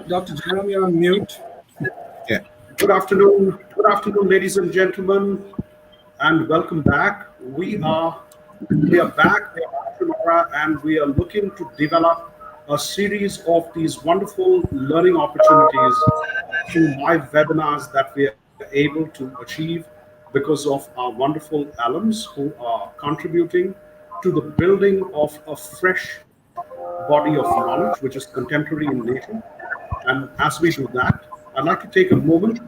Dr. Jayaram, you're on mute. Yeah. Good afternoon, ladies and gentlemen, and welcome back. We are back, tomorrow, and we are looking to develop a series of these wonderful learning opportunities through live webinars that we are able to achieve because of our wonderful alums who are contributing to the building of a fresh body of knowledge, which is contemporary in nature. And as we do that, I'd like to take a moment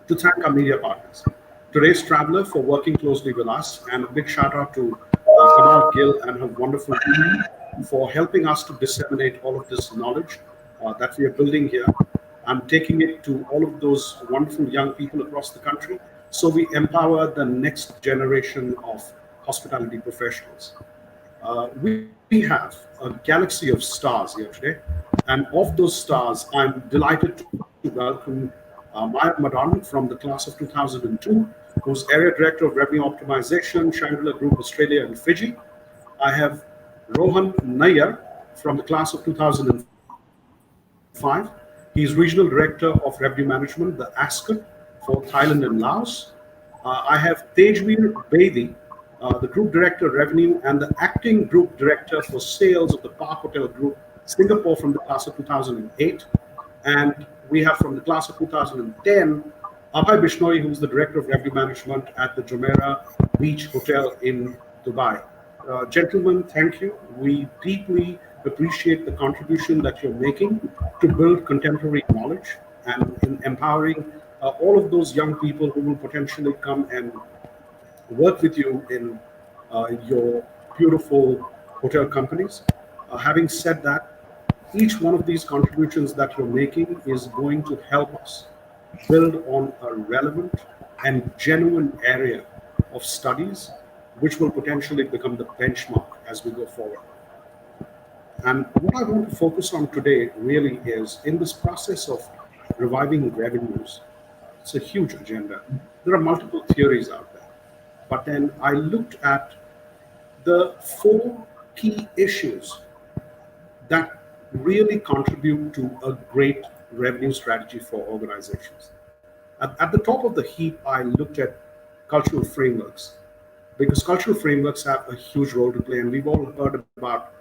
to thank our media partners. Today's traveler for working closely with us, and a big shout out to Kamal Gill and her wonderful team for helping us to disseminate all of this knowledge that we are building here and taking it to all of those wonderful young people across the country so we empower the next generation of hospitality professionals. We have a galaxy of stars here today, and of those stars, I'm delighted to welcome Mayav Madon from the class of 2002, who's Area Director of Revenue Optimization, Shangri-La Group, Australia and Fiji. I have Rohan Nayyar from the class of 2005. He's Regional Director of Revenue Management, the Ascott for Thailand and Laos. I have Tejveer, Bedi, the Group Director of Revenue and the Acting Group Director for Sales of the Park Hotel Group, Singapore from the class of 2008. And we have from the class of 2010, Abhay Bishnoi, who's the Director of Revenue Management at the Jumeirah Beach Hotel in Dubai. Gentlemen, thank you. We deeply appreciate the contribution that you're making to build contemporary knowledge and in empowering all of those young people who will potentially come and work with you in your beautiful hotel companies. Having said that, each one of these contributions that you're making is going to help us build on a relevant and genuine area of studies, which will potentially become the benchmark as we go forward. And what I want to focus on today really is in this process of reviving revenues. It's a huge agenda. There are multiple theories out there, but then I looked at the 4 key issues that really contribute to a great revenue strategy for organizations. At the top of the heap, I looked at cultural frameworks, because cultural frameworks have a huge role to play, and we've all heard about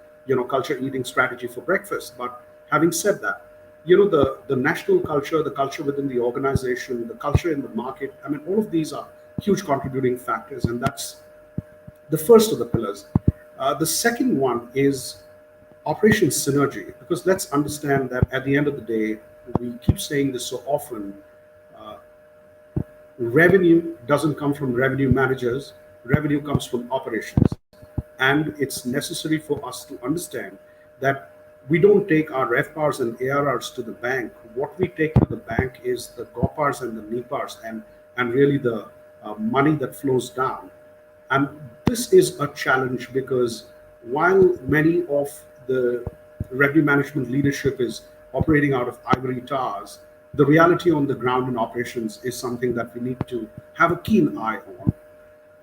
culture eating strategy for breakfast. But having said that, the national culture, the culture within the organization, the culture in the market, I mean, all of these are huge contributing factors, and that's the first of the pillars. The second one is operations synergy, because let's understand that at the end of the day, we keep saying this so often, revenue doesn't come from revenue managers, revenue comes from operations. And it's necessary for us to understand that we don't take our RevPARs and ARRs to the bank. What we take to the bank is the GOPARs and the NEPARs and really the money that flows down. And this is a challenge because while many of the revenue management leadership is operating out of ivory towers, the reality on the ground in operations is something that we need to have a keen eye on.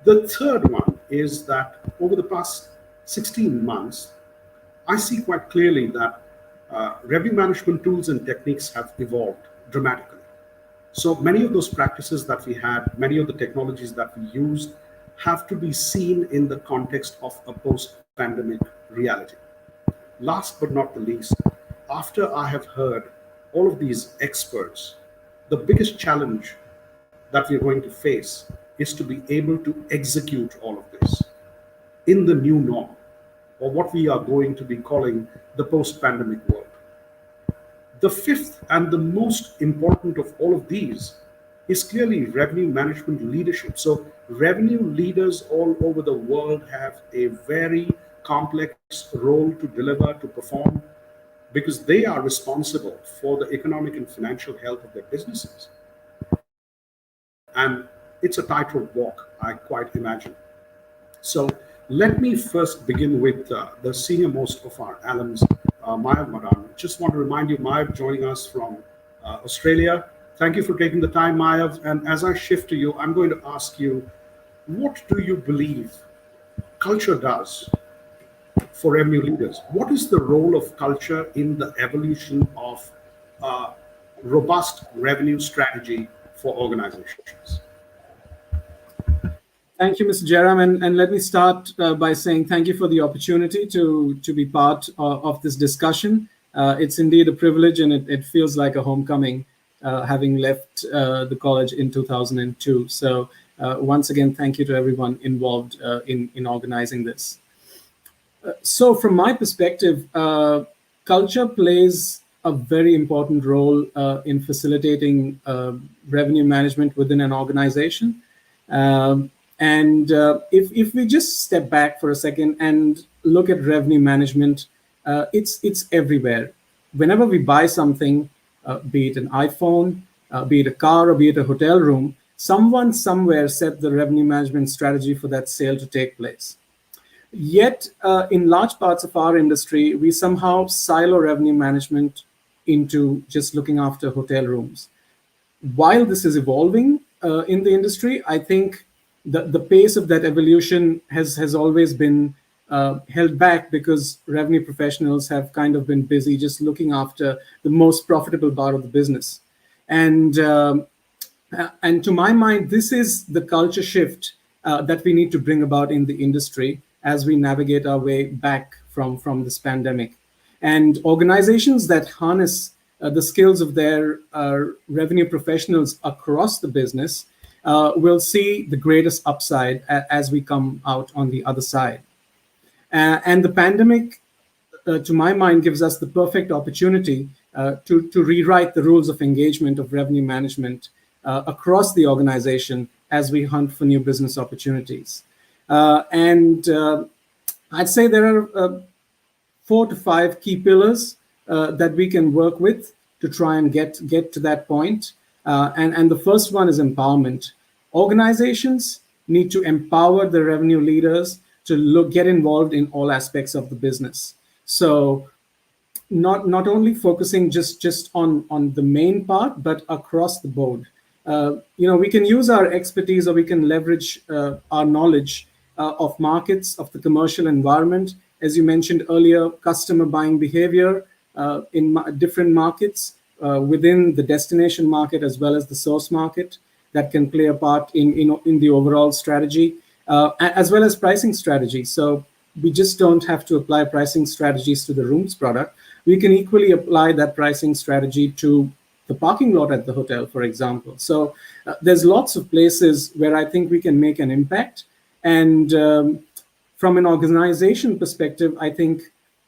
The third one is that over the past 16 months, I see quite clearly that revenue management tools and techniques have evolved dramatically. So many of those practices that we had, many of the technologies that we used have to be seen in the context of a post-pandemic reality. Last but not the least, after I have heard all of these experts, the biggest challenge that we're going to face is to be able to execute all of this in the new norm, or what we are going to be calling the post-pandemic world. The fifth and the most important of all of these is clearly revenue management leadership. So revenue leaders all over the world have a very complex role to deliver, to perform, because they are responsible for the economic and financial health of their businesses. And it's a tightrope walk, I quite imagine. So let me first begin with the senior most of our alums, Mayav Madon. Just want to remind you, Mayav joining us from Australia. Thank you for taking the time, Mayav. And as I shift to you, I'm going to ask you, what do you believe culture does for revenue leaders? What is the role of culture in the evolution of robust revenue strategy for organizations. Thank you, Mr. Jayaram. And let me start by saying thank you for the opportunity to be part of this discussion. It's indeed a privilege, and it feels like a homecoming, having left the college in 2002. So once again, thank you to everyone involved in organizing this. So from my perspective, culture plays a very important role in facilitating revenue management within an organization. If we just step back for a second and look at revenue management, it's everywhere. Whenever we buy something, be it an iPhone, be it a car, or be it a hotel room, someone somewhere set the revenue management strategy for that sale to take place. Yet, in large parts of our industry, we somehow silo revenue management into just looking after hotel rooms. While this is evolving in the industry, I think the pace of that evolution has always been held back because revenue professionals have kind of been busy just looking after the most profitable part of the business. And to my mind, this is the culture shift that we need to bring about in the industry as we navigate our way back from this pandemic. And organizations that harness the skills of their revenue professionals across the business will see the greatest upside as we come out on the other side. And the pandemic, to my mind, gives us the perfect opportunity to rewrite the rules of engagement of revenue management across the organization as we hunt for new business opportunities. I'd say there are 4 to 5 key pillars that we can work with to try and get to that point. And the first one is empowerment. Organizations need to empower the revenue leaders to get involved in all aspects of the business. So not only focusing just on the main part, but across the board. We can use our expertise, or we can leverage our knowledge of markets, of the commercial environment. As you mentioned earlier, customer buying behavior in different markets within the destination market as well as the source market that can play a part in the overall strategy, as well as pricing strategy. So we just don't have to apply pricing strategies to the rooms product. We can equally apply that pricing strategy to the parking lot at the hotel, for example. So there's lots of places where I think we can make an impact. And from an organization perspective, I think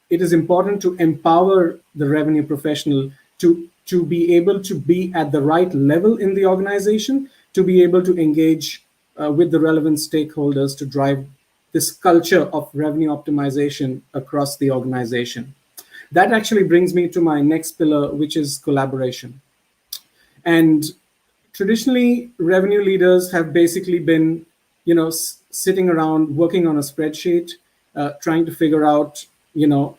it is important to empower the revenue professional to be able to be at the right level in the organization, to be able to engage with the relevant stakeholders to drive this culture of revenue optimization across the organization. That actually brings me to my next pillar, which is collaboration. And traditionally, revenue leaders have basically been, sitting around working on a spreadsheet, trying to figure out,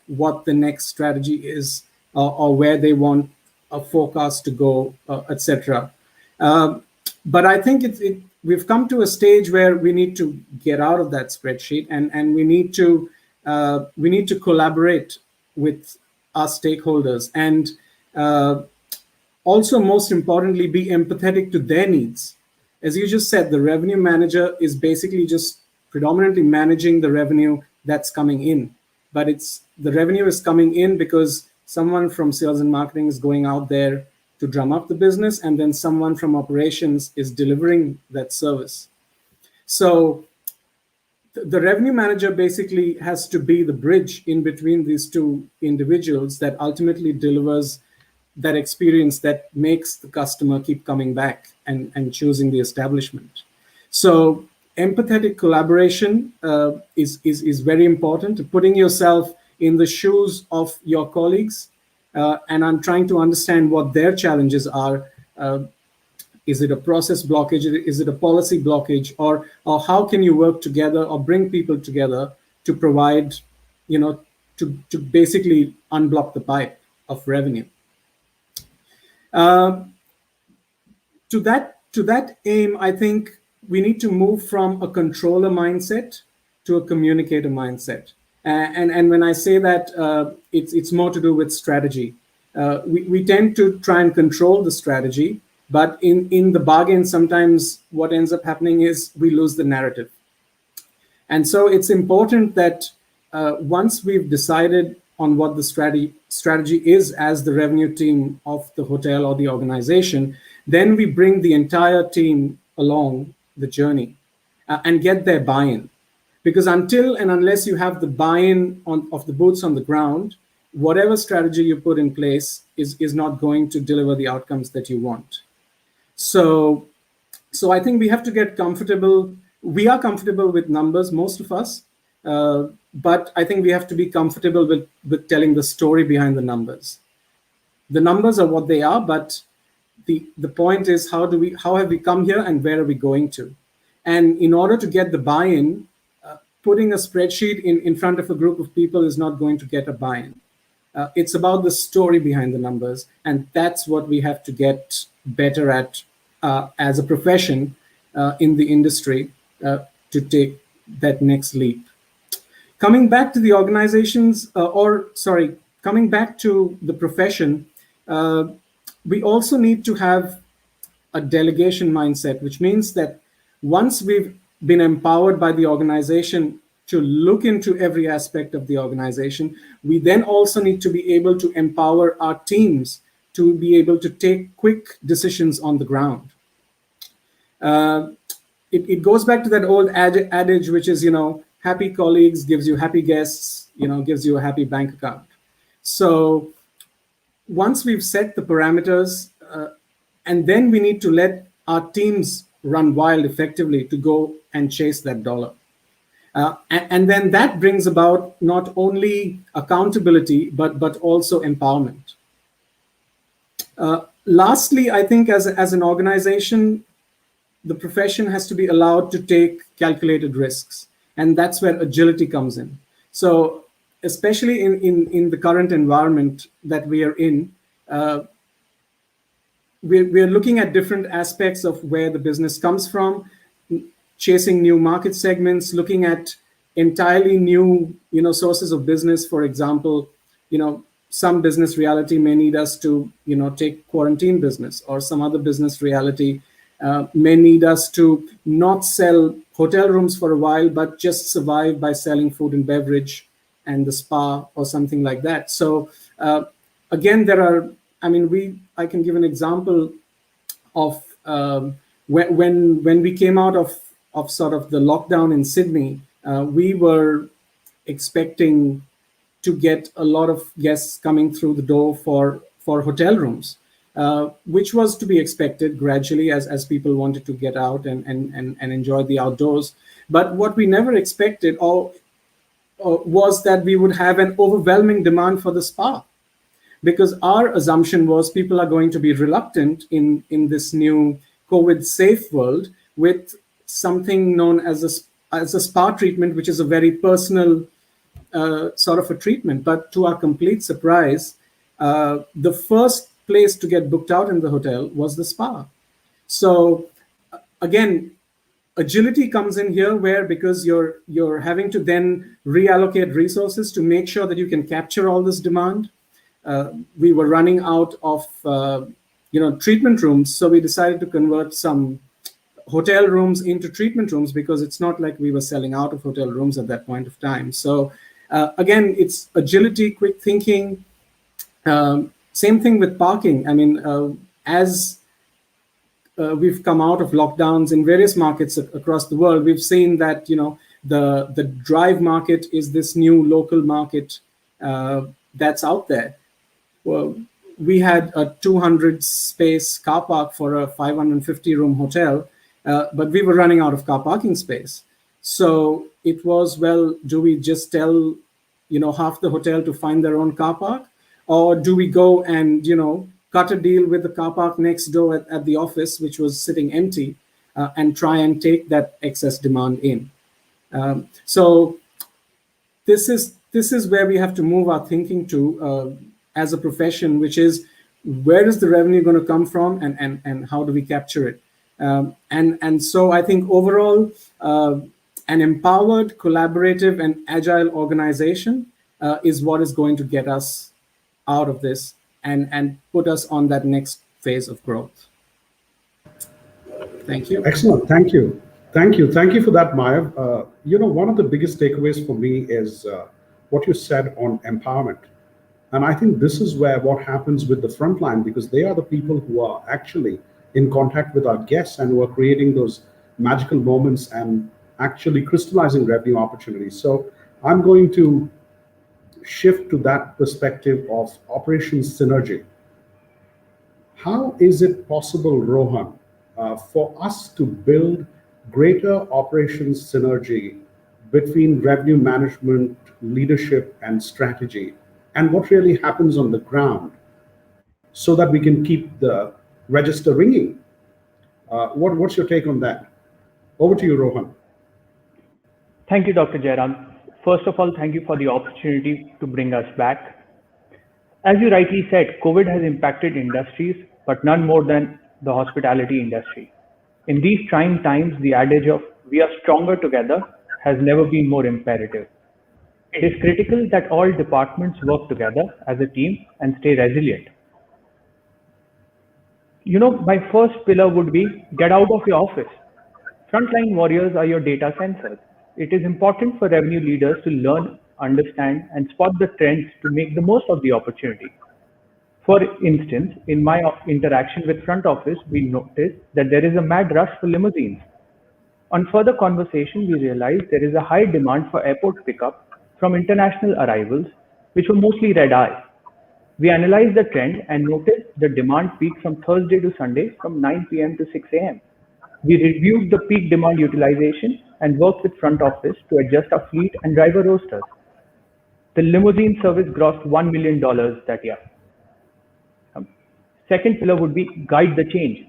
what the next strategy is, or where they want a forecast to go, etc. But I think we've come to a stage where we need to get out of that spreadsheet, and we need to collaborate with our stakeholders, and also, most importantly, be empathetic to their needs. As you just said, the revenue manager is basically just predominantly managing the revenue that's coming in. But the revenue is coming in because someone from sales and marketing is going out there to drum up the business, and then someone from operations is delivering that service. So the revenue manager basically has to be the bridge in between these two individuals that ultimately delivers that experience that makes the customer keep coming back and choosing the establishment. So empathetic collaboration is very important, putting yourself in the shoes of your colleagues, and I'm trying to understand what their challenges are. Is it a process blockage? Is it a policy blockage? Or how can you work together or bring people together to provide, to basically unblock the pipe of revenue? To that aim, I think we need to move from a controller mindset to a communicator mindset. And when I say that, it's more to do with strategy. we tend to try and control the strategy, but in the bargain, sometimes what ends up happening is we lose the narrative. And so it's important that once we've decided on what the strategy is as the revenue team of the hotel or the organization, then we bring the entire team along the journey and get their buy-in. Because until and unless you have the buy-in of the boots on the ground, whatever strategy you put in place is not going to deliver the outcomes that you want. So I think we have to get comfortable. We are comfortable with numbers, most of us, but I think we have to be comfortable with telling the story behind the numbers. The numbers are what they are, but the point is how have we come here and where are we going to? And in order to get the buy-in, putting a spreadsheet in front of a group of people is not going to get a buy-in. It's about the story behind the numbers, and that's what we have to get better at as a profession in the industry to take that next leap. Coming back to the organizations, coming back to the profession, we also need to have a delegation mindset, which means that once we've been empowered by the organization to look into every aspect of the organization, we then also need to be able to empower our teams to be able to take quick decisions on the ground. It goes back to that old adage, which is, happy colleagues gives you happy guests, gives you a happy bank account. So once we've set the parameters, and then we need to let our teams run wild effectively to go and chase that dollar. And then that brings about not only accountability, but also empowerment. Lastly, I think as an organization, the profession has to be allowed to take calculated risks. And that's where agility comes in. So especially in the current environment that we are in, we're looking at different aspects of where the business comes from, chasing new market segments, looking at entirely new, sources of business. For example, some business reality may need us to, take quarantine business, or some other business reality may need us to not sell hotel rooms for a while, but just survive by selling food and beverage and the spa or something like that. So again, I can give an example of when we came out of sort of the lockdown in Sydney, we were expecting to get a lot of guests coming through the door for hotel rooms, which was to be expected gradually as people wanted to get out and enjoy the outdoors. But what we never expected was that we would have an overwhelming demand for the spa, because our assumption was people are going to be reluctant in this new COVID safe world with something known as a spa treatment, which is a very personal sort of a treatment. But to our complete surprise, the first place to get booked out in the hotel was the spa. So again, agility comes in here, where because you're having to then reallocate resources to make sure that you can capture all this demand. We were running out of treatment rooms, so we decided to convert some hotel rooms into treatment rooms, because it's not like we were selling out of hotel rooms at that point of time. So again, it's agility, quick thinking. Same thing with parking. I mean, as we've come out of lockdowns in various markets across the world, we've seen that the drive market is this new local market that's out there. Well, we had a 200 space car park for a 550 room hotel, but we were running out of car parking space. So it was, well, do we just tell half the hotel to find their own car park, or do we go and cut a deal with the car park next door at the office, which was sitting empty, and try and take that excess demand in? So this is where we have to move our thinking to as a profession, which is, where is the revenue going to come from, and how do we capture it? And so I think overall, an empowered, collaborative, and agile organization is what is going to get us out of this and put us on that next phase of growth. Thank you. Excellent. Thank you. Thank you. Thank you for that, Mayav. One of the biggest takeaways for me is what you said on empowerment. And I think this is where what happens with the frontline, because they are the people who are actually in contact with our guests and who are creating those magical moments and actually crystallizing revenue opportunities. So I'm going to shift to that perspective of operations synergy. How is it possible, Rohan, for us to build greater operations synergy between revenue management, leadership, and strategy, and what really happens on the ground so that we can keep the register ringing? What's your take on that? Over to you, Rohan. Thank you, Dr. Jayaram. First of all, thank you for the opportunity to bring us back. As you rightly said, COVID has impacted industries, but none more than the hospitality industry. In these trying times, the adage of "we are stronger together" has never been more imperative. It is critical that all departments work together as a team and stay resilient. My first pillar would be get out of your office. Frontline warriors are your data sensors. It is important for revenue leaders to learn, understand, and spot the trends to make the most of the opportunity. For instance, in my interaction with front office, we noticed that there is a mad rush for limousines. On further conversation, we realized there is a high demand for airport pickup from international arrivals, which were mostly red eye. We analyzed the trend and noticed the demand peaked from Thursday to Sunday from 9 p.m. to 6 a.m. We reviewed the peak demand utilization and worked with front office to adjust our fleet and driver rosters. The limousine service grossed $1 million that year. Second pillar would be guide the change.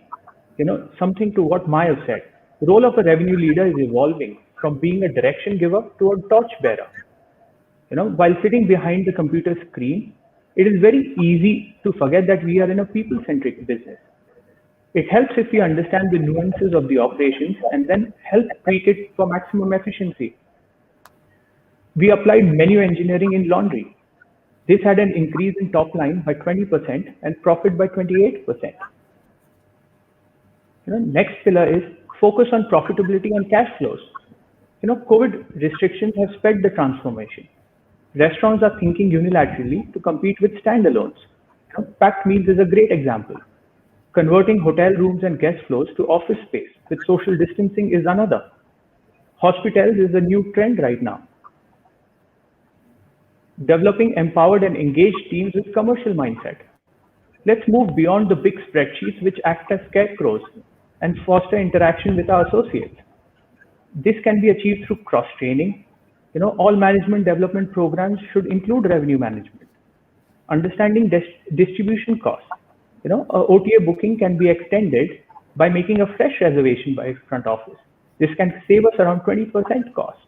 Something to what Mayav said. The role of a revenue leader is evolving from being a direction giver to a torch bearer. While sitting behind the computer screen, it is very easy to forget that we are in a people-centric business. It helps if we understand the nuances of the operations and then help tweak it for maximum efficiency. We applied menu engineering in laundry. This had an increase in top line by 20% and profit by 28%. Next pillar is focus on profitability and cash flows. COVID restrictions have sped the transformation. Restaurants are thinking unilaterally to compete with standalones. Packed meals is a great example. Converting hotel rooms and guest flows to office space with social distancing is another. Hospitals is a new trend right now. Developing empowered and engaged teams with commercial mindset. Let's move beyond the big spreadsheets which act as scarecrows and foster interaction with our associates. This can be achieved through cross-training. All management development programs should include revenue management. Understanding distribution costs. A OTA booking can be extended by making a fresh reservation by front office. This can save us around 20% cost.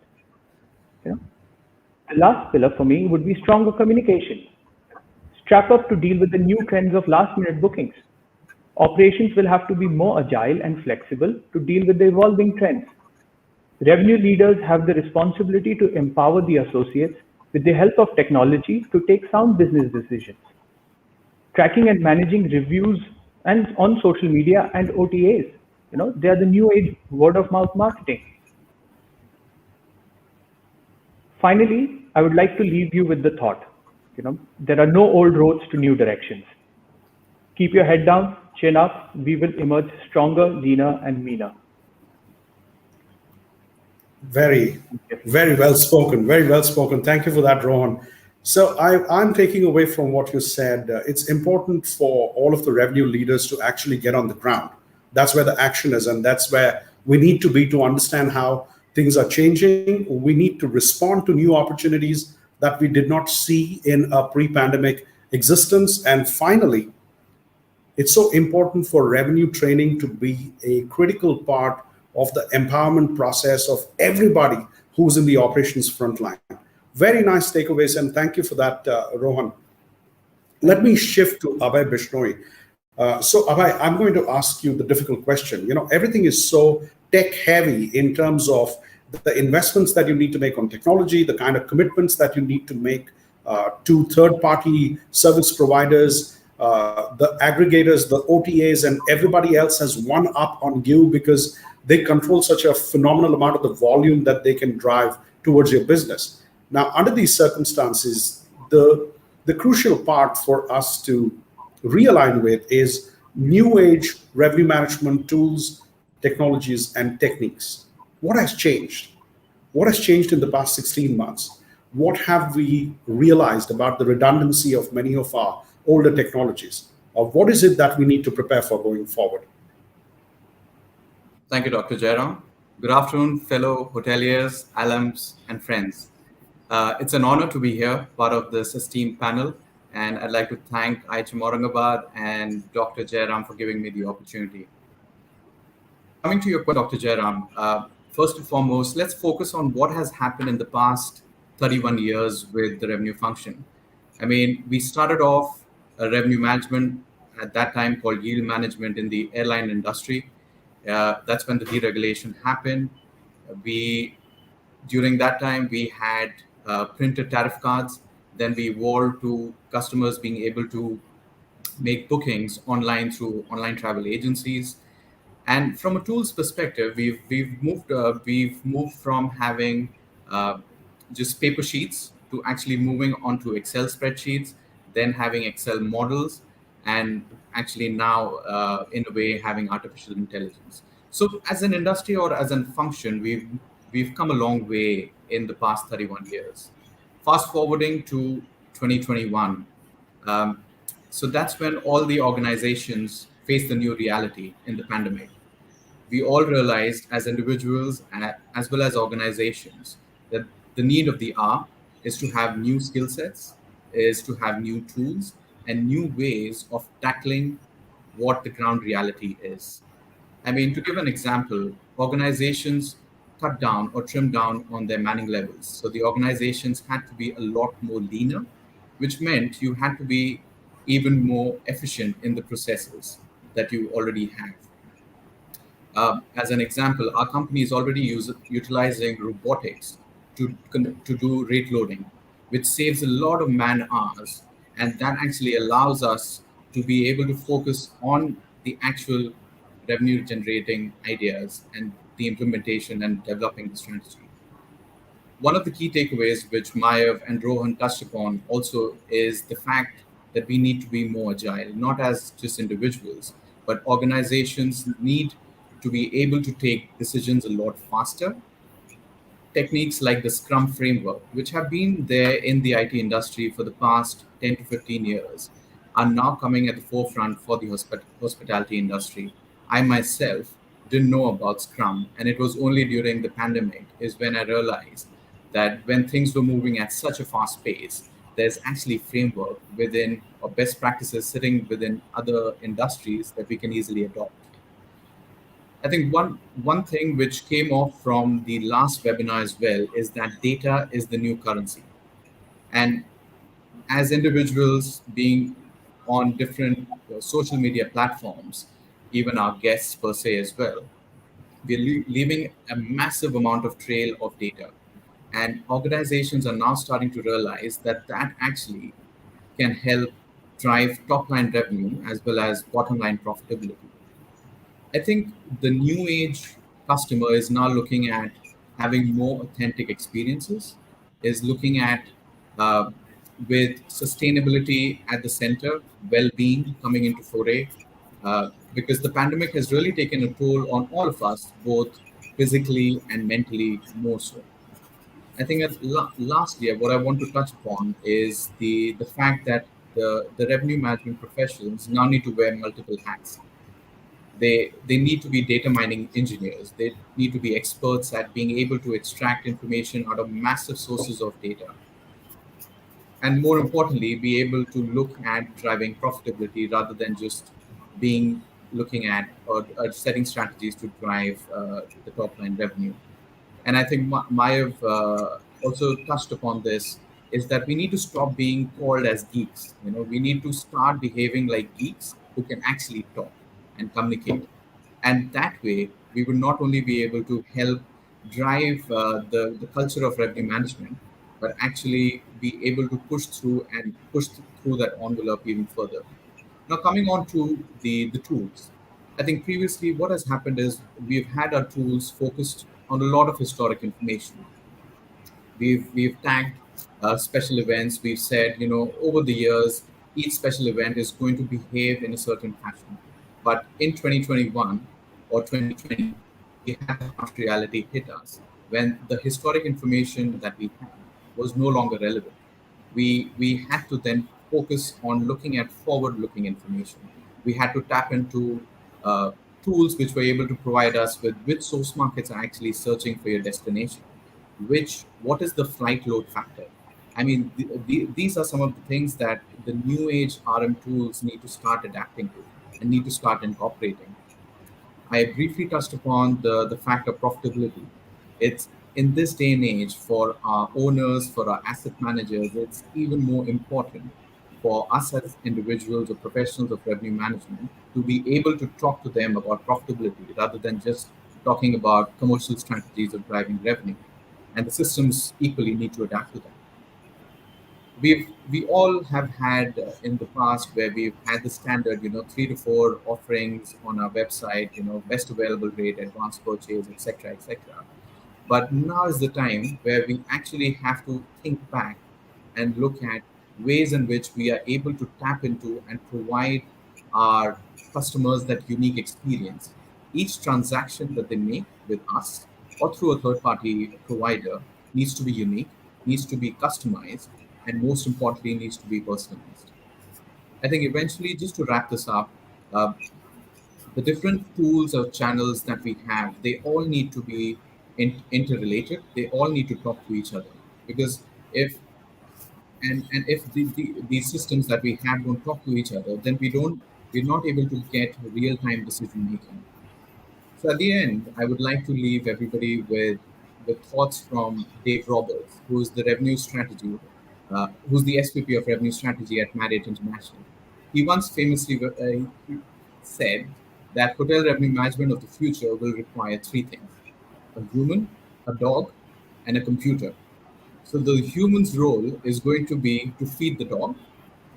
The last pillar for me would be stronger communication. Strap up to deal with the new trends of last-minute bookings. Operations will have to be more agile and flexible to deal with the evolving trends. Revenue leaders have the responsibility to empower the associates with the help of technology to take sound business decisions. Tracking and managing reviews and on social media and OTAs. They are the new age word-of-mouth marketing. Finally, I would like to leave you with the thought, there are no old roads to new directions. Keep your head down, chin up, we will emerge stronger, leaner, and meaner. Very, very well spoken. Very well spoken. Thank you for that, Rohan. So I'm taking away from what you said, it's important for all of the revenue leaders to actually get on the ground. That's where the action is, and that's where we need to be to understand how things are changing. We need to respond to new opportunities that we did not see in a pre-pandemic existence. And finally, it's so important for revenue training to be a critical part of the empowerment process of everybody who's in the operations front line. Very nice takeaways, and thank you for that, Rohan. Let me shift to Abhay Bishnoi. So Abhay, I'm going to ask you the difficult question. Everything is so tech heavy in terms of the investments that you need to make on technology, the kind of commitments that you need to make to third-party service providers. the aggregators, the OTAs, and everybody else has one up on you because they control such a phenomenal amount of the volume that they can drive towards your business. Now, under these circumstances, the crucial part for us to realign with is new age revenue management tools, technologies, and techniques. What has changed? What has changed in the past 16 months? What have we realized about the redundancy of many of our older technologies? Or what is it that we need to prepare for going forward? Thank you, Dr. Jayaram. Good afternoon, fellow hoteliers, alums, and friends. It's an honor to be here, part of this esteemed panel, and I'd like to thank IHM and Dr. Jayaram for giving me the opportunity. Coming to your question, Dr. Jayaram, first and foremost, let's focus on what has happened in the past 31 years with the revenue function. I mean, we started off a revenue management at that time called yield management in the airline industry. That's when the deregulation happened. During that time, we had printed tariff cards. Then we evolved to customers being able to make bookings online through online travel agencies. And from a tools perspective, we've moved from having just paper sheets to actually moving onto Excel spreadsheets, then having Excel models, and actually now, in a way, having artificial intelligence. So as an industry or as a function, we've come a long way in the past 31 years. Fast forwarding to 2021. So that's when all the organizations faced the new reality in the pandemic. We all realized as individuals as well as organizations that the need of the hour is to have new skill sets, is to have new tools and new ways of tackling what the ground reality is. I mean, to give an example, organizations cut down or trim down on their manning levels. So the organizations had to be a lot more leaner, which meant you had to be even more efficient in the processes that you already have. As an example, our company is already utilizing robotics to do rate loading, which saves a lot of man hours, and that actually allows us to be able to focus on the actual revenue generating ideas and the implementation and developing the strategy. One of the key takeaways which Mayav and Rohan touched upon also is the fact that we need to be more agile, not as just individuals, but organizations need to be able to take decisions a lot faster. Techniques like the Scrum framework, which have been there in the IT industry for the past 10 to 15 years, are now coming at the forefront for the hospitality industry. I myself didn't know about Scrum, and it was only during the pandemic is when I realized that when things were moving at such a fast pace, there's actually framework within or best practices sitting within other industries that we can easily adopt. I think one thing which came off from the last webinar as well is that data is the new currency. And as individuals being on different social media platforms, even our guests per se as well, we're leaving a massive amount of trail of data. And organizations are now starting to realize that that actually can help drive top line revenue as well as bottom line profitability. I think the new age customer is now looking at having more authentic experiences, is looking at with sustainability at the center, well-being coming into foray, because the pandemic has really taken a toll on all of us, both physically and mentally more so. I think lastly, what I want to touch upon is the fact that the revenue management professionals now need to wear multiple hats. They need to be data mining engineers. They need to be experts at being able to extract information out of massive sources of data. And more importantly, be able to look at driving profitability rather than just looking at or setting strategies to drive the top line revenue. And I think Mayav also touched upon this, is that we need to stop being called as geeks. We need to start behaving like geeks who can actually talk and communicate. And that way, we will not only be able to help drive the culture of revenue management, but actually be able to push through that envelope even further. Now, coming on to the tools, I think previously what has happened is we've had our tools focused on a lot of historic information. We've tagged special events. We've said, over the years, each special event is going to behave in a certain fashion. But in 2021 or 2020, we had a harsh reality hit us when the historic information that we had was no longer relevant. We had to then focus on looking at forward-looking information. We had to tap into tools which were able to provide us with which source markets are actually searching for your destination, what is the flight load factor. I mean, these are some of the things that the new age RM tools need to start adapting to and need to start incorporating. I briefly touched upon the fact of profitability. It's in this day and age for our owners, for our asset managers, it's even more important for us as individuals or professionals of revenue management to be able to talk to them about profitability rather than just talking about commercial strategies of driving revenue. And the systems equally need to adapt to that. We all have had in the past where we've had the standard 3 to 4 offerings on our website, best available rate, advanced purchase, etc., etc. But now is the time where we actually have to think back and look at ways in which we are able to tap into and provide our customers that unique experience. Each transaction that they make with us or through a third-party provider needs to be unique, needs to be customized, and most importantly, needs to be personalized. I think eventually, just to wrap this up, the different tools or channels that we have, they all need to be interrelated. They all need to talk to each other, because if these systems that we have don't talk to each other, then we're not able to get real-time decision making. So at the end, I would like to leave everybody with thoughts from Dave Roberts, who's the revenue strategy, who's the SVP of revenue strategy at Marriott International. He once famously said that hotel revenue management of the future will require 3 things: a human, a dog, and a computer. So the human's role is going to be to feed the dog.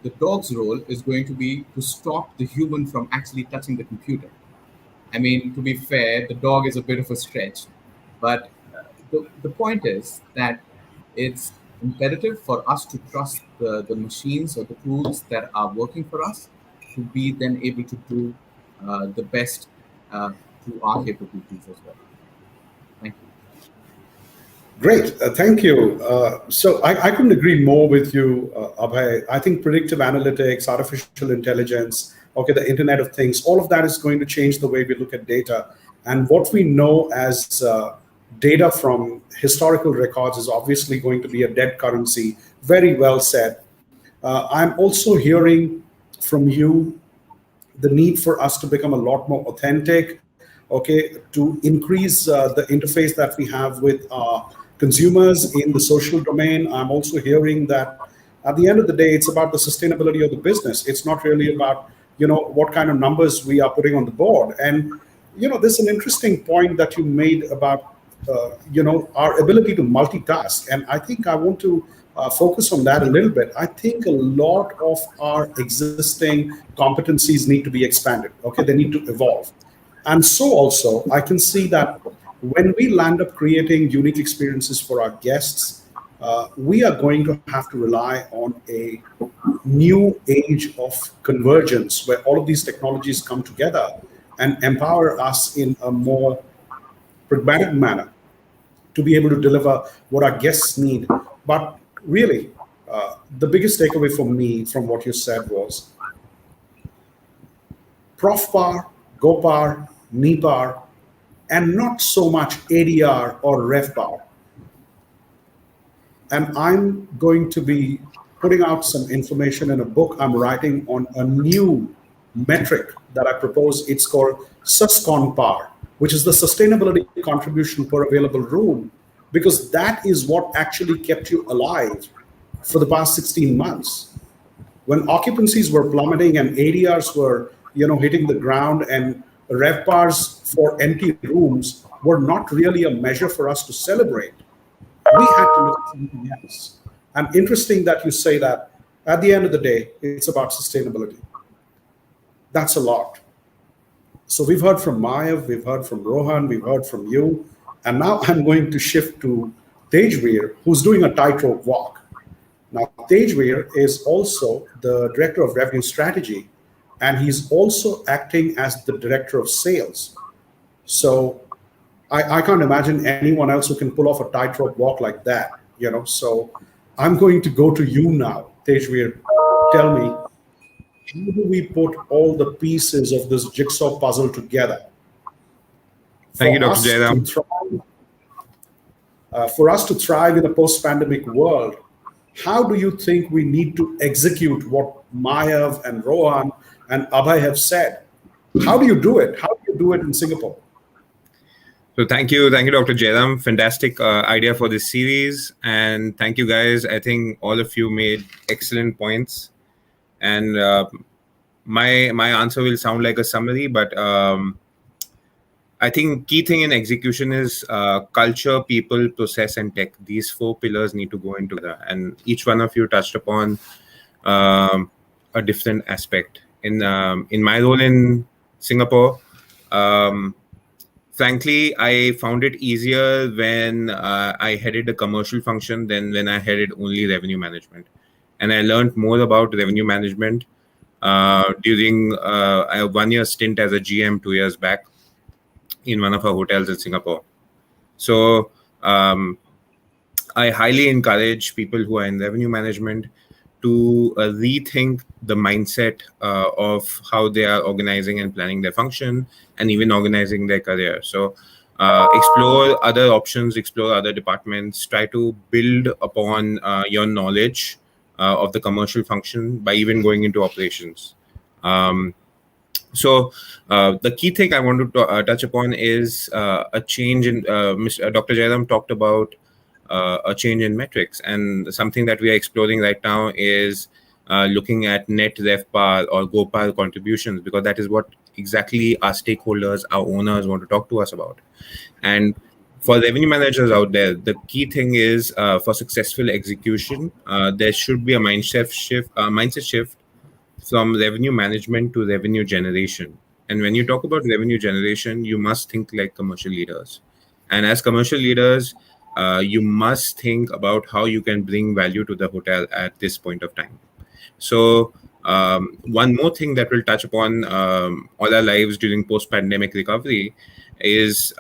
The dog's role is going to be to stop the human from actually touching the computer. I mean, to be fair, the dog is a bit of a stretch, but the point is that it's imperative for us to trust the machines or the tools that are working for us to be then able to do the best to our capabilities as well. Thank you. Great, thank you. So I couldn't agree more with you, Abhay. I think predictive analytics, artificial intelligence, the Internet of Things, all of that is going to change the way we look at data. And what we know as data from historical records is obviously going to be a dead currency. Very well said. I'm also hearing from you the need for us to become a lot more authentic, to increase the interface that we have with our consumers in the social domain. I'm also hearing that at the end of the day, it's about the sustainability of the business. It's not really about, what kind of numbers we are putting on the board. And, there's an interesting point that you made about, our ability to multitask. And I think I want to focus on that a little bit. I think a lot of our existing competencies need to be expanded. They need to evolve. And so also, I can see that when we land up creating unique experiences for our guests, we are going to have to rely on a new age of convergence where all of these technologies come together and empower us in a more pragmatic manner to be able to deliver what our guests need. But really, the biggest takeaway for me from what you said was ProfPAR, GoPAR, NEPAR, and not so much ADR or RevPAR. And I'm going to be putting out some information in a book I'm writing on a new metric that I propose. It's called SUSCONPAR, which is the sustainability contribution per available room, because that is what actually kept you alive for the past 16 months. When occupancies were plummeting and ADRs were, hitting the ground, and RevPARs for empty rooms were not really a measure for us to celebrate, we had to look at something else. And interesting that you say that at the end of the day, it's about sustainability. That's a lot. So we've heard from Mayav, we've heard from Rohan, we've heard from you, and now I'm going to shift to Tejveer, who's doing a tightrope walk. Now, Tejveer is also the Director of Revenue Strategy, and he's also acting as the Director of Sales. So I can't imagine anyone else who can pull off a tightrope walk like that, you know. So I'm going to go to you now, Tejveer. Tell me, how do we put all the pieces of this jigsaw puzzle together? Thank you, Dr. Jayaram. For us to thrive in a post-pandemic world, how do you think we need to execute what Mayav and Rohan and Abhay have said? How do you do it? How do you do it in Singapore? So thank you, Dr. Jayaram. Fantastic idea for this series, and thank you guys. I think all of you made excellent points, and my answer will sound like a summary, but I think key thing in execution is culture, people, process, and tech. These 4 pillars need to go into that, and each one of you touched upon a different aspect. In my role in Singapore, frankly, I found it easier when I headed a commercial function than when I headed only revenue management. And I learned more about revenue management during a 1-year stint as a GM 2 years back in one of our hotels in Singapore. So I highly encourage people who are in revenue management to rethink the mindset of how they are organizing and planning their function and even organizing their career. So explore other options, explore other departments, try to build upon your knowledge of the commercial function by even going into operations. So the key thing I want to touch upon is a change in, Dr. Jayaram talked about a change in metrics, and something that we are exploring right now is looking at net RevPAR or GoPAR contributions, because that is what exactly our stakeholders, our owners want to talk to us about. And for revenue managers out there, the key thing is for successful execution, there should be a mindset shift from revenue management to revenue generation. And when you talk about revenue generation, you must think like commercial leaders. And as commercial leaders, you must think about how you can bring value to the hotel at this point of time. So one more thing that will touch upon all our lives during post-pandemic recovery is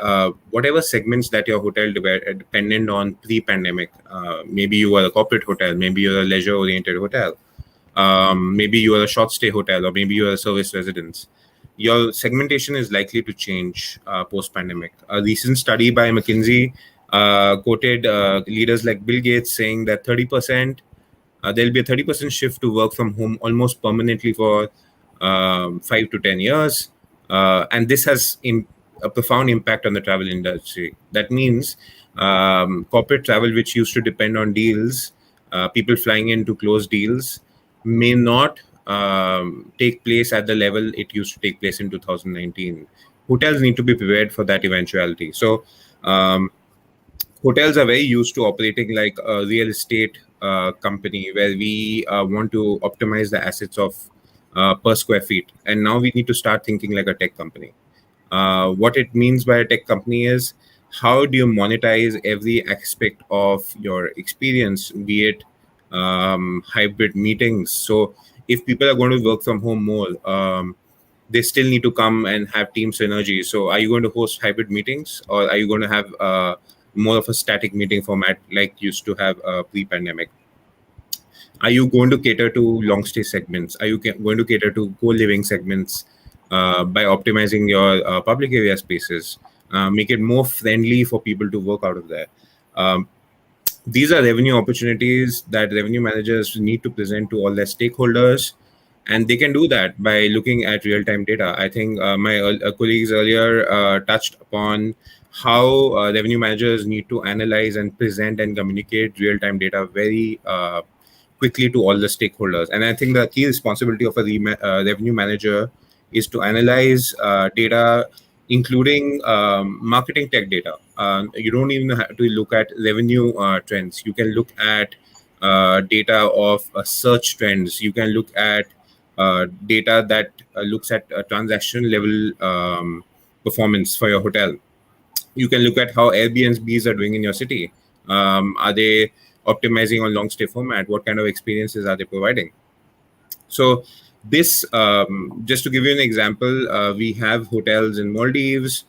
whatever segments that your hotel dependent on pre-pandemic. Maybe you are a corporate hotel, maybe you're a leisure-oriented hotel, maybe you are a short-stay hotel, or maybe you are a service residence. Your segmentation is likely to change post-pandemic. A recent study by McKinsey quoted leaders like Bill Gates saying that 30%, there'll be a 30% shift to work from home almost permanently for 5 to 10 years. And this has a profound impact on the travel industry. That means corporate travel, which used to depend on deals, people flying in to close deals, may not take place at the level it used to take place in 2019. Hotels need to be prepared for that eventuality. So hotels are very used to operating like a real estate company, where we want to optimize the assets of per square feet. And now we need to start thinking like a tech company. What it means by a tech company is, how do you monetize every aspect of your experience, be it hybrid meetings? So if people are going to work from home more, they still need to come and have team synergy. So are you going to host hybrid meetings, or are you going to have more of a static meeting format like used to have pre-pandemic? Are you going to cater to long stay segments? Are you going to cater to co-living segments by optimizing your public area spaces? Make it more friendly for people to work out of there. These are revenue opportunities that revenue managers need to present to all their stakeholders, and they can do that by looking at real-time data. I think my colleagues earlier touched upon how revenue managers need to analyze and present and communicate real-time data very quickly to all the stakeholders. And I think the key responsibility of a revenue manager is to analyze data, including marketing tech data. You don't even have to look at revenue trends. You can look at data of search trends. You can look at data that looks at transaction level performance for your hotel. You can look at how Airbnbs are doing in your city. Are they optimizing on long stay format? What kind of experiences are they providing? So this, just to give you an example, we have hotels in Maldives,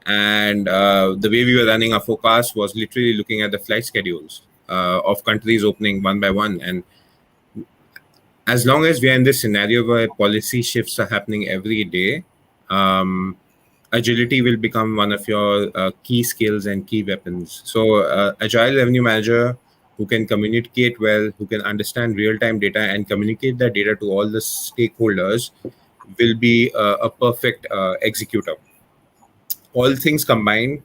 and the way we were running our forecast was literally looking at the flight schedules of countries opening one by one. And as long as we are in this scenario where policy shifts are happening every day, agility will become one of your key skills and key weapons. So agile revenue manager who can communicate well, who can understand real-time data and communicate that data to all the stakeholders will be a perfect executor. All things combined,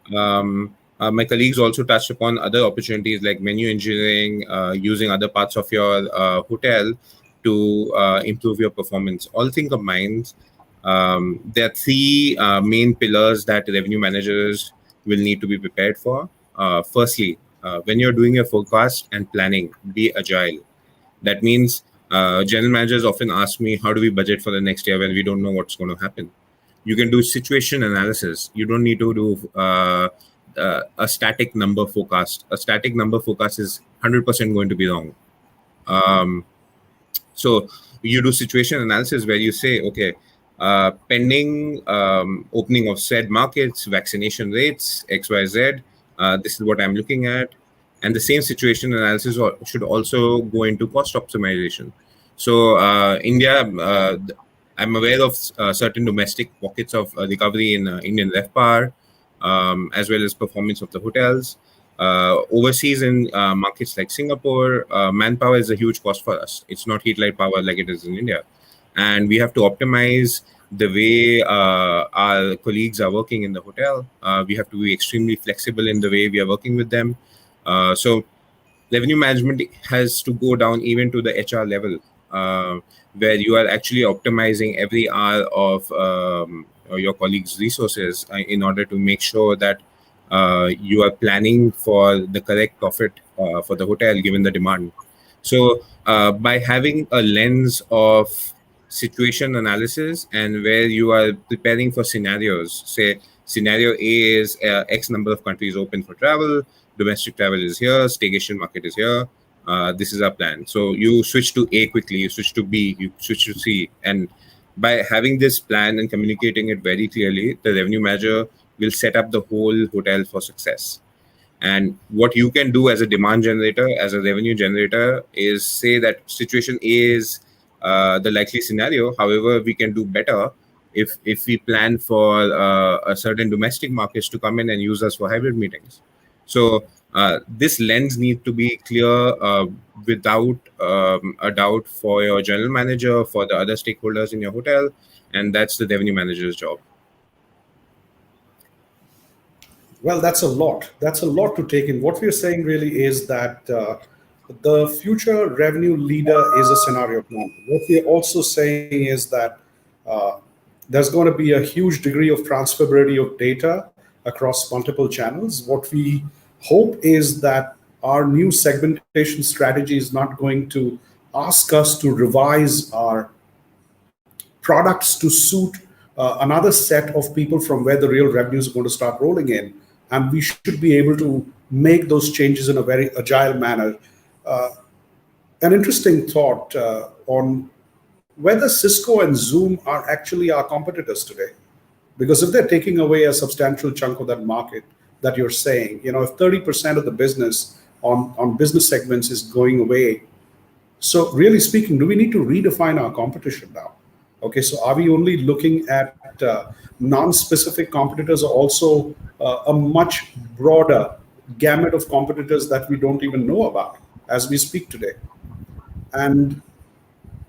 my colleagues also touched upon other opportunities like menu engineering, using other parts of your hotel to improve your performance. All things combined, there are three main pillars that revenue managers will need to be prepared for. Firstly, when you're doing your forecast and planning, be agile. That means general managers often ask me, how do we budget for the next year when we don't know what's going to happen? You can do situation analysis. You don't need to do a static number forecast. A static number forecast is 100% going to be wrong. So you do situation analysis where you say, okay, pending opening of said markets, vaccination rates, XYZ, this is what I'm looking at. And the same situation analysis should also go into cost optimization. So India, I'm aware of certain domestic pockets of recovery in Indian RevPAR, as well as performance of the hotels. Overseas in markets like Singapore, manpower is a huge cost for us. It's not heat light power like it is in India. And we have to optimize the way our colleagues are working in the hotel. We have to be extremely flexible in the way we are working with them. So revenue management has to go down even to the HR level, where you are actually optimizing every hour of your colleagues' resources in order to make sure that you are planning for the correct profit for the hotel given the demand. So by having a lens of situation analysis and where you are preparing for scenarios, say scenario A is X number of countries open for travel, domestic travel is here, staycation market is here, this is our plan. So you switch to A quickly, you switch to B, you switch to C. And by having this plan and communicating it very clearly, the revenue manager will set up the whole hotel for success. And what you can do as a demand generator, as a revenue generator, is say that situation A is the likely scenario. However, we can do better if we plan for a certain domestic markets to come in and use us for hybrid meetings. So this lens needs to be clear without a doubt for your general manager, for the other stakeholders in your hotel, and that's the revenue manager's job. Well, that's a lot. That's a lot to take in. What we're saying really is that the future revenue leader is a scenario planner. What we're also saying is that there's going to be a huge degree of transferability of data across multiple channels. What we hope is that our new segmentation strategy is not going to ask us to revise our products to suit another set of people from where the real revenues are going to start rolling in. And we should be able to make those changes in a very agile manner. An interesting thought on whether Cisco and Zoom are actually our competitors today. Because if they're taking away a substantial chunk of that market that you're saying, if 30% of the business on business segments is going away, so really speaking, do we need to redefine our competition now? Okay, so are we only looking at non-specific competitors, or also a much broader gamut of competitors that we don't even know about as we speak today? And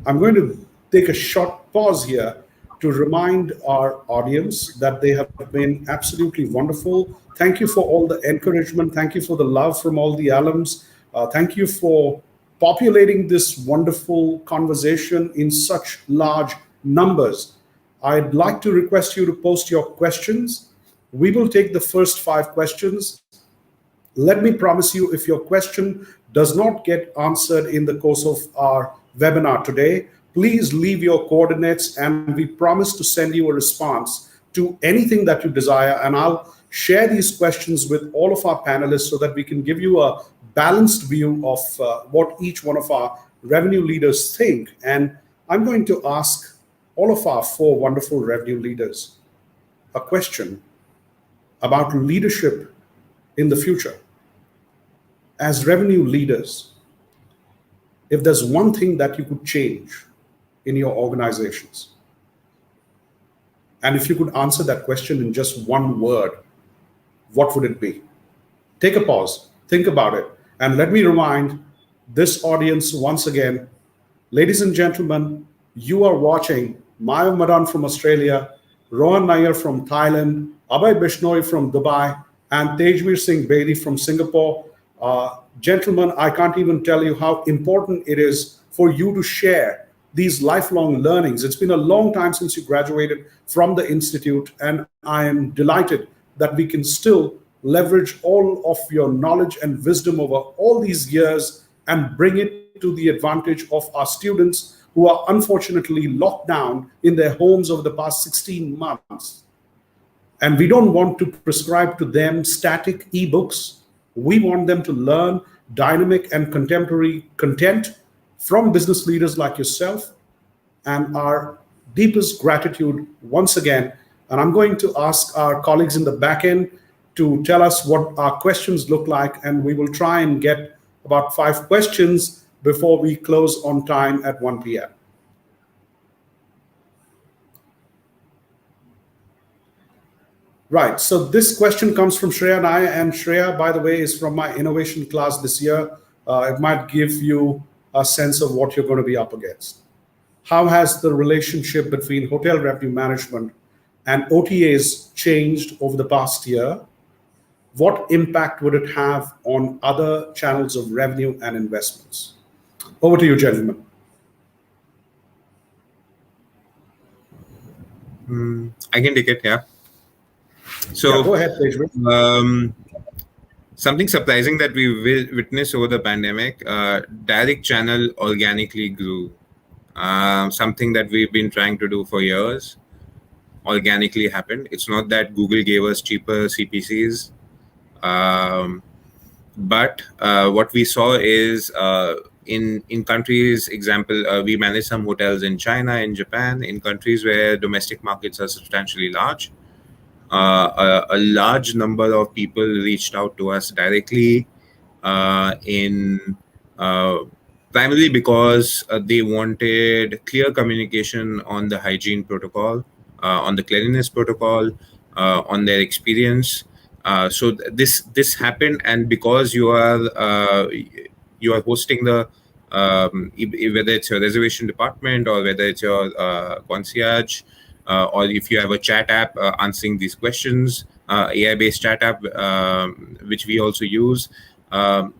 I'm going to take a short pause here to remind our audience that they have been absolutely wonderful. Thank you for all the encouragement. Thank you for the love from all the alums. Thank you for populating this wonderful conversation in such large numbers. I'd like to request you to post your questions. We will take the first 5 questions. Let me promise you, if your question does not get answered in the course of our webinar today, Please leave your coordinates, and we promise to send you a response to anything that you desire. And I'll share these questions with all of our panelists so that we can give you a balanced view of what each one of our revenue leaders think. And I'm going to ask all of our four wonderful revenue leaders a question about leadership in the future. As revenue leaders, if there's one thing that you could change in your organizations, and if you could answer that question in just one word, what would it be? Take a pause, think about it, and let me remind this audience once again, ladies and gentlemen, you are watching Mayav Madon from Australia, Rohan Nayyar from Thailand, Abhay Bishnoi from Dubai, and 𝗍veer𝗲𝗍𝗶𝗍 from Singapore. Gentlemen, I can't even tell you how important it is for you to share these lifelong learnings. It's been a long time since you graduated from the Institute, and I am delighted that we can still leverage all of your knowledge and wisdom over all these years and bring it to the advantage of our students who are unfortunately locked down in their homes over the past 16 months. And we don't want to prescribe to them static ebooks. We want them to learn dynamic and contemporary content from business leaders like yourself. And our deepest gratitude once again. And I'm going to ask our colleagues in the back end to tell us what our questions look like. And we will try and get about 5 questions before we close on time at 1 p.m. Right, so this question comes from Shreya Naya, and Shreya, by the way, is from my innovation class this year. It might give you a sense of what you're going to be up against. How has the relationship between hotel revenue management and OTAs changed over the past year? What impact would it have on other channels of revenue and investments? Over to you, gentlemen. I can take it, yeah. So yeah, go ahead, Tejveer. Something surprising that we witnessed over the pandemic, direct channel organically grew. Something that we've been trying to do for years organically happened. It's not that Google gave us cheaper CPCs, but what we saw is in countries, example, we manage some hotels in China, in Japan, in countries where domestic markets are substantially large. A large number of people reached out to us directly primarily because they wanted clear communication on the hygiene protocol, on the cleanliness protocol, on their experience. So this happened, and because you are hosting the whether it's your reservation department or whether it's your concierge, or if you have a chat app answering these questions, AI-based chat app, which we also use,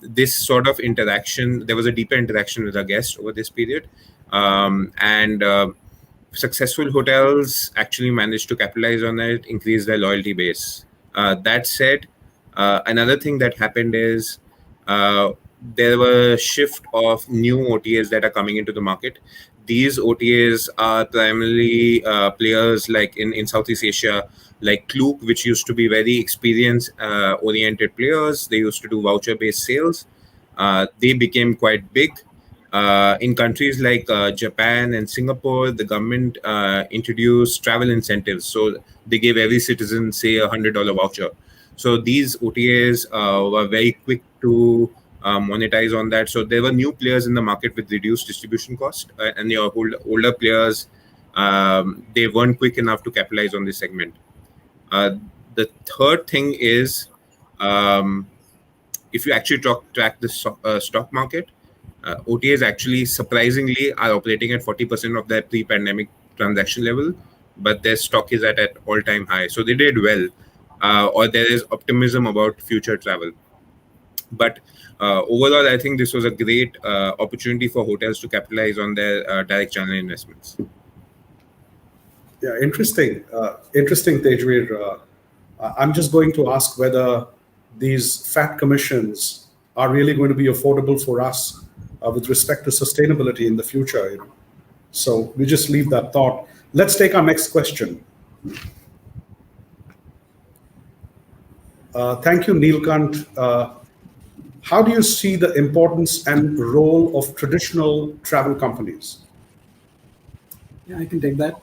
this sort of interaction, there was a deeper interaction with our guests over this period. And successful hotels actually managed to capitalize on it, increase their loyalty base. That said, another thing that happened is there were a shift of new OTAs that are coming into the market. These OTAs are primarily players like in Southeast Asia, like Klook, which used to be very experience-oriented players. They used to do voucher-based sales. They became quite big. In countries like Japan and Singapore, the government introduced travel incentives. So they gave every citizen, say, $100 voucher. So these OTAs were very quick to monetize on that. So there were new players in the market with reduced distribution cost, and your older players, they weren't quick enough to capitalize on this segment. The third thing is, if you actually track the stock market, OTAs actually surprisingly are operating at 40% of their pre-pandemic transaction level, but their stock is at all-time high. So they did well, or there is optimism about future travel. But overall, I think this was a great opportunity for hotels to capitalize on their direct channel investments. Yeah, interesting, Tejveer. I'm just going to ask whether these fat commissions are really going to be affordable for us with respect to sustainability in the future. So we just leave that thought. Let's take our next question. Thank you, Neelkant. How do you see the importance and role of traditional travel companies? Yeah, I can take that.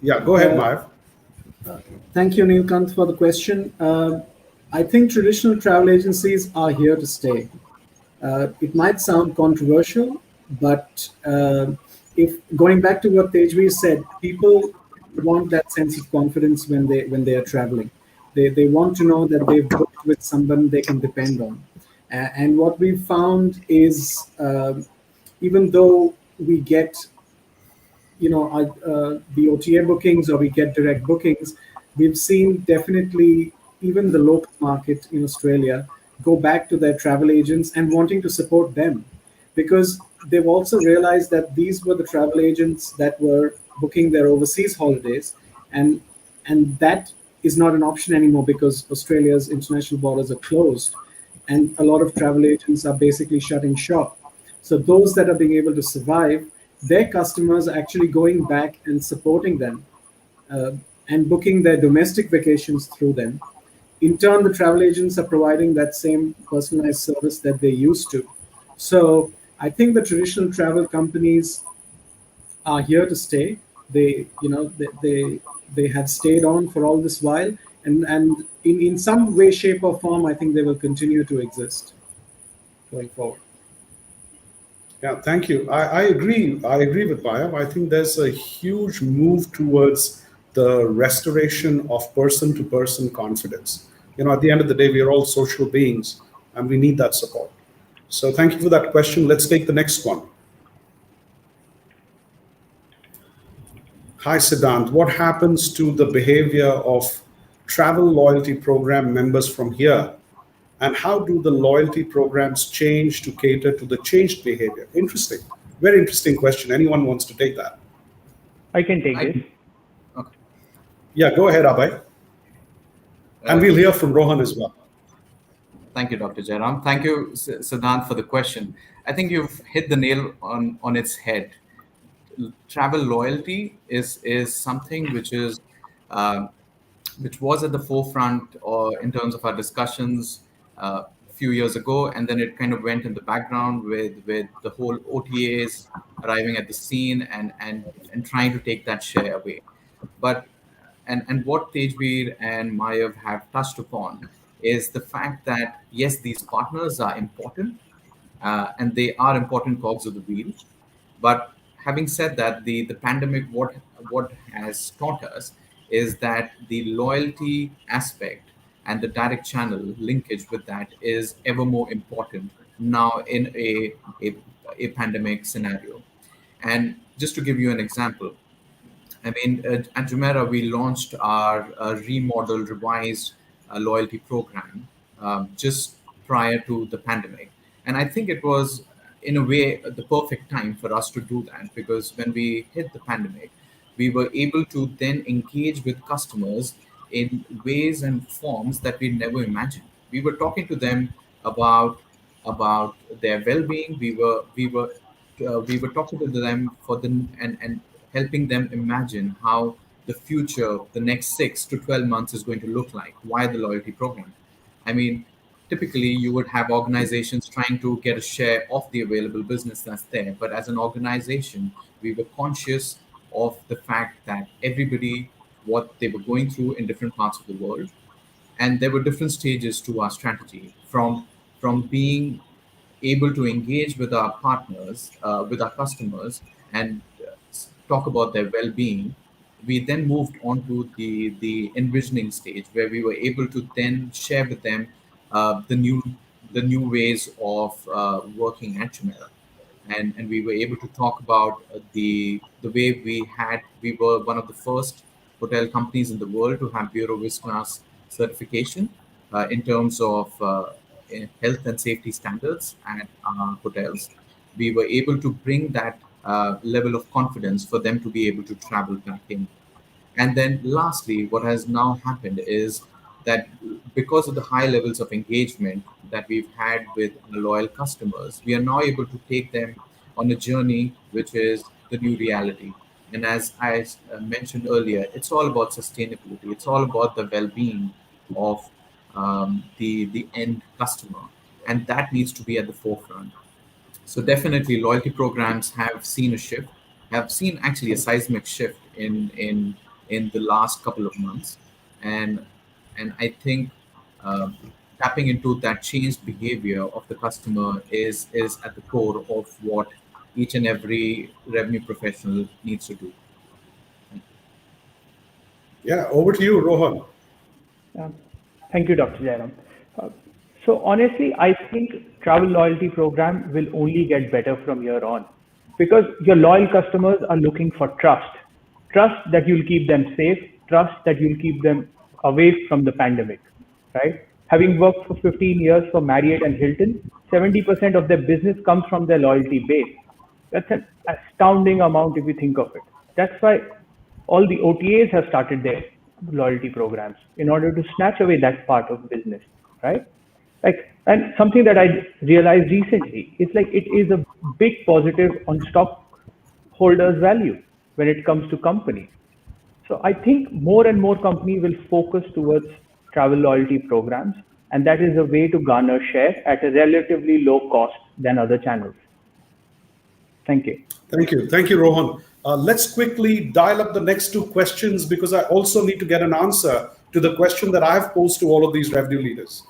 Yeah, go ahead, Mayav. Thank you, Neelkant, for the question. I think traditional travel agencies are here to stay. It might sound controversial, but if going back to what Tejveer said, people want that sense of confidence when they are traveling. They want to know that they've booked with someone they can depend on. And what we've found is, even though we get the OTA bookings or we get direct bookings, we've seen definitely even the local market in Australia go back to their travel agents and wanting to support them, because they've also realized that these were the travel agents that were booking their overseas holidays, and that is not an option anymore because Australia's international borders are closed and a lot of travel agents are basically shutting shop. So those that are being able to survive, their customers are actually going back and supporting them, and booking their domestic vacations through them. In turn, the travel agents are providing that same personalized service that they used to. So I think the traditional travel companies are here to stay. They have stayed on for all this while, and in some way, shape, or form, I think they will continue to exist going forward. Yeah, thank you. I agree. I agree with Mayav. I think there's a huge move towards the restoration of person-to-person confidence. At the end of the day, we are all social beings, and we need that support. So thank you for that question. Let's take the next one. Hi, Siddhant. What happens to the behavior of travel loyalty program members from here? And how do the loyalty programs change to cater to the changed behavior? Interesting. Very interesting question. Anyone wants to take that? I can take this. Okay. Yeah, go ahead, Abhay. And we'll hear from Rohan as well. Thank you, Dr. Jayaram. Thank you, Siddhant, for the question. I think you've hit the nail on its head. Travel loyalty is something which was at the forefront or in terms of our discussions a few years ago, and then it kind of went in the background with the whole OTAs arriving at the scene and trying to take that share away. But and what Tejveer and Mayav have touched upon is the fact that yes, these partners are important, and they are important cogs of the wheel. But having said that, the pandemic, what has taught us is that the loyalty aspect and the direct channel linkage with that is ever more important now in a pandemic scenario. And just to give you an example, I mean, at Jumeirah, we launched our remodeled, revised loyalty program just prior to the pandemic. And I think it was, in a way, the perfect time for us to do that, because when we hit the pandemic, we were able to then engage with customers in ways and forms that we never imagined. We were talking to them about their well-being. We were talking to them for them and helping them imagine how the future, the next 6 to 12 months is going to look like. Why the loyalty program? I mean, typically you would have organizations trying to get a share of the available business that's there. But as an organization, we were conscious of the fact that everybody, what they were going through in different parts of the world. And there were different stages to our strategy, from being able to engage with our partners, with our customers, and talk about their well-being. We then moved on to the envisioning stage, where we were able to then share with them the new ways of working at Jumeirah. And we were able to talk about the way we were one of the first hotel companies in the world to have Bureau Class certification in terms of in health and safety standards at hotels. We were able to bring that level of confidence for them to be able to travel back in. And then lastly, what has now happened is that because of the high levels of engagement that we've had with loyal customers, we are now able to take them on a journey which is the new reality. And as I mentioned earlier, it's all about sustainability. It's all about the well-being of the end customer, and that needs to be at the forefront. So definitely, loyalty programs have seen a shift, have seen actually a seismic shift in the last couple of months, and I think tapping into that changed behavior of the customer is at the core of what each and every revenue professional needs to do. Yeah, over to you, Rohan. Thank you, Dr. Jayaram. So honestly, I think travel loyalty program will only get better from here on, because your loyal customers are looking for trust that you'll keep them safe, trust that you'll keep them away from the pandemic, right? Having worked for 15 years for Marriott and Hilton, 70% of their business comes from their loyalty base. That's an astounding amount if you think of it. That's why all the OTAs have started their loyalty programs in order to snatch away that part of business, right? And something that I realized recently is it is a big positive on stockholders' value when it comes to companies. So I think more and more companies will focus towards travel loyalty programs, and that is a way to garner share at a relatively low cost than other channels. Thank you. Thank you, Rohan. Let's quickly dial up the next two questions, because I also need to get an answer to the question that I've posed to all of these revenue leaders.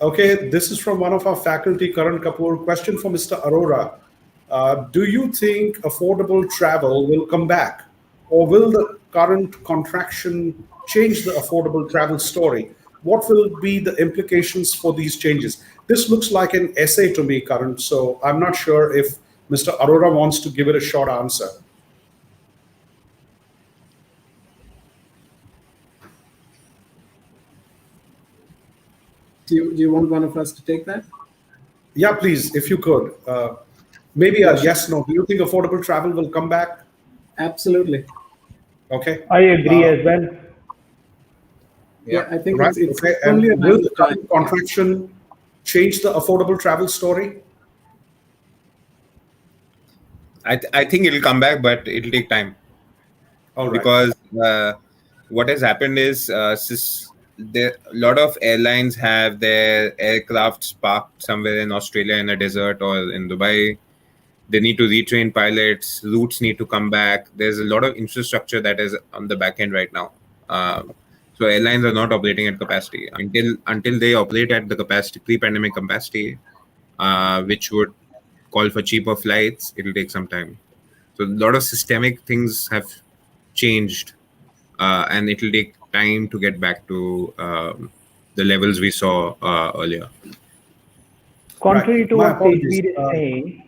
Okay, this is from one of our faculty, Karan Kapoor. Question for Mr. Arora. Do you think affordable travel will come back, or will the current contraction change the affordable travel story? What will be the implications for these changes? This looks like an essay to me, Karan, so I'm not sure if Mr. Arora wants to give it a short answer. Do you want one of us to take that? Yeah, please, if you could. Maybe a yes, no. Do you think affordable travel will come back? Absolutely. Okay. I agree as well. Yeah, I think right. it's okay. only And will the current contraction change the affordable travel story? I think it'll come back, but it'll take time. All right. Because what has happened is a lot of airlines have their aircrafts parked somewhere in Australia in a desert or in Dubai. They need to retrain pilots. Routes need to come back. There's a lot of infrastructure that is on the back end right now. So airlines are not operating at capacity. Until they operate at the capacity, pre-pandemic capacity, which would call for cheaper flights, it'll take some time. So a lot of systemic things have changed, and it'll take time to get back to the levels we saw earlier. Contrary to what Tejveer is saying,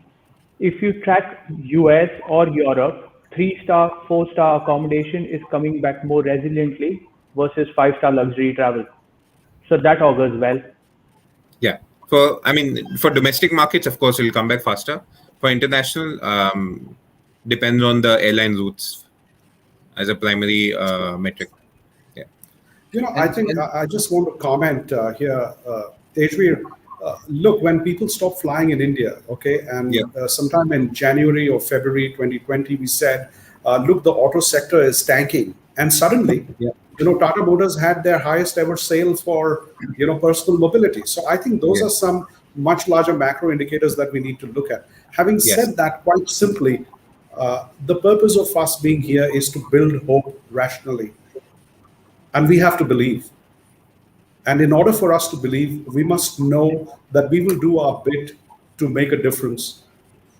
if you track US or Europe, 3-star, 4-star accommodation is coming back more resiliently versus 5-star luxury travel. So that augurs well. Yeah. For domestic markets, of course, it'll come back faster. For international, depends on the airline routes as a primary metric. Yeah. I think I just want to comment here, Tejveer. Look, when people stopped flying in India, okay, and sometime in January or February 2020, we said, look, the auto sector is tanking. And suddenly, Tata Motors had their highest ever sale for, personal mobility. So I think those are some much larger macro indicators that we need to look at. Having said that, quite simply, the purpose of us being here is to build hope rationally. And we have to believe. And in order for us to believe, we must know that we will do our bit to make a difference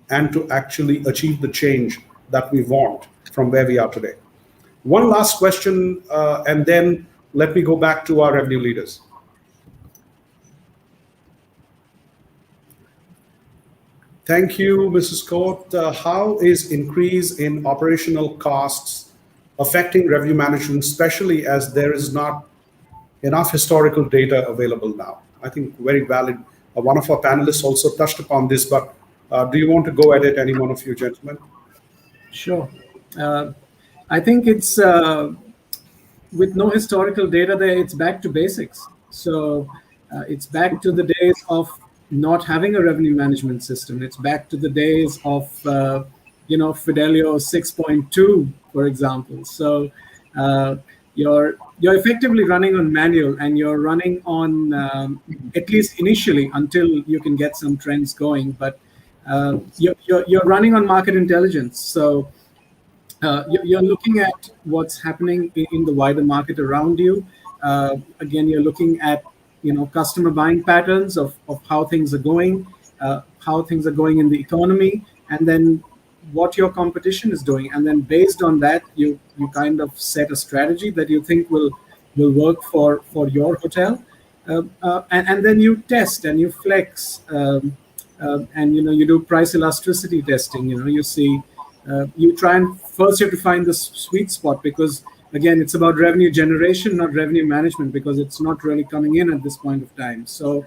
and to actually achieve the change that we want from where we are today. One last question, and then let me go back to our revenue leaders. Thank you, Mrs. Court. How is increase in operational costs affecting revenue management, especially as there is not enough historical data available now? I think very valid. One of our panelists also touched upon this, but do you want to go at it, any one of you gentlemen? Sure. I think it's, with no historical data there, it's back to basics. So it's back to the days of not having a revenue management system. It's back to the days of Fidelio 6.2, for example. So you're effectively running on manual, and you're running on at least initially until you can get some trends going. But you're running on market intelligence. So you're looking at what's happening in the wider market around you. Again, you're looking at customer buying patterns of how things are going in the economy, and then what your competition is doing, and then based on that, you kind of set a strategy that you think will work for your hotel, and then you test and you flex, and you do price elasticity testing. You see, you try and first you have to find the sweet spot, because again, it's about revenue generation, not revenue management, because it's not really coming in at this point of time. So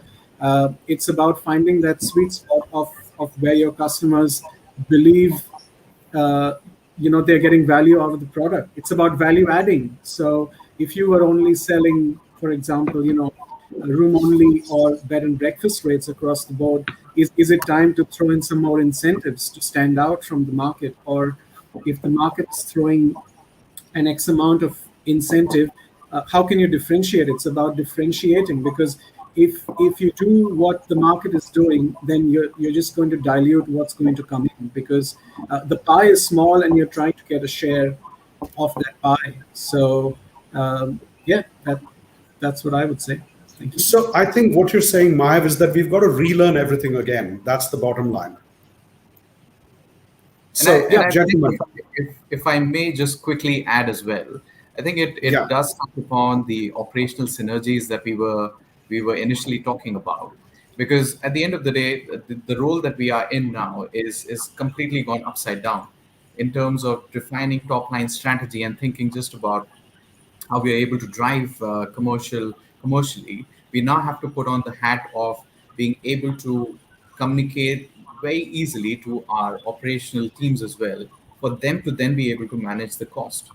it's about finding that sweet spot of where your customers believe they're getting value out of the product. It's about value adding. So if you were only selling, for example, room only or bed and breakfast rates across the board, is it time to throw in some more incentives to stand out from the market? Or if the market's throwing an X amount of incentive, how can you differentiate? It's about differentiating, because if you do what the market is doing, then you're just going to dilute what's going to come in, because the pie is small and you're trying to get a share of that pie. So that's what I would say. Thank you. So I think what you're saying, Mayav, is that we've got to relearn everything again. That's the bottom line. So, gentlemen. If I may just quickly add as well, I think it does touch upon the operational synergies that we were initially talking about, because at the end of the day, the role that we are in now is completely gone upside down in terms of defining top line strategy and thinking just about how we are able to drive commercially. We now have to put on the hat of being able to communicate very easily to our operational teams as well, for them to then be able to manage the cost.